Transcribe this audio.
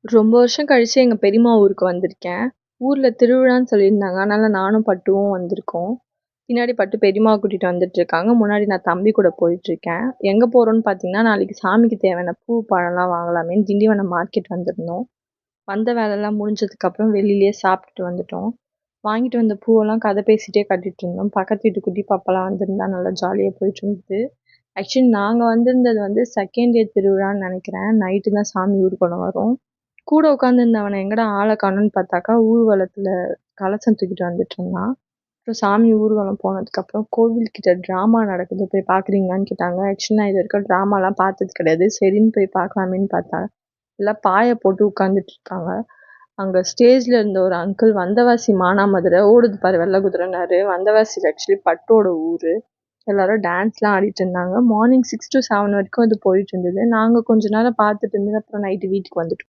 ரொம்ப வருஷம் கழிச்சு எங்க பெரியம்மா ஊருக்கு வந்திருக்கேன். ஊர்ல திருவிழான்னு சொல்லியிருந்தாங்க. அதனால நானும் பட்டுவும் வந்திருக்கோம். பின்னாடி பட்டு பெரியம்மாவ கூட்டிட்டு வந்துட்டுருக்காங்க. முன்னாடி நான் தம்பி கூட போயிட்டுருக்கேன். எங்க போறோம்ன்னு பார்த்தீங்கன்னா, நாளைக்கு சாமிக்கு தேவையான பூ, பழம்லாம் வாங்கலாமேன்னு திண்டிவனம் மார்க்கெட் வந்திருந்தோம். வந்த வேலைலாம் முடிஞ்சதுக்கப்புறம் வெளியிலேயே சாப்பிட்டுட்டு வந்துட்டோம். வாங்கிட்டு வந்த பூவெல்லாம் கதை பேசிட்டே கட்டிட்டு இருந்தோம். பக்கத்து வீட்டு குட்டி பாப்பாலாம் வந்திருந்தா நல்லா ஜாலியா போயிட்டு இருந்தது. ஆக்சுவலி நாங்க வந்திருந்தது வந்து செகண்ட் டே திருவிழான்னு நெனைக்கிறேன். நைட்டு தான் சாமி ஊர்வலம் வரும். கூட உட்காந்துருந்தவன எங்கடா ஆள காணோம்னு பார்த்தாக்கா, ஊர்வலத்துல கலசம் தூக்கிட்டு வந்துட்டு இருந்தான். அப்புறம் சாமி ஊர்வலம் போனதுக்கப்புறம் கோவில் கிட்ட ட்ராமா நடக்குது. போய் பார்க்குறீங்களான்னு கேட்டாங்க. ஆக்சுவலி நான் இது வரைக்கும் ட்ராமாலாம் பார்த்தது கிடையாது. சரின்னு போய் பார்க்கலாமேன்னு பார்த்தா, எல்லாம் பாய போட்டு உட்காந்துட்டு இருக்காங்க. அங்க ஸ்டேஜ்ல இருந்த ஒரு அங்கிள் வந்தவாசி மானாமதுரை ஓடுது பாரு வெள்ள குதிரைன்னாரு. வந்தவாசி ஆக்சுவலி பட்டோட ஊரு. எல்லாரும் டான்ஸ்லாம் ஆடிட்டு இருந்தாங்க. மார்னிங் 6 to 7 வரைக்கும் அது போயிட்டு இருந்தது. நாங்க கொஞ்ச நேரம் பார்த்துட்டு இருந்தது. அப்புறம் நைட்டு வீட்டுக்கு வந்துட்டோம்.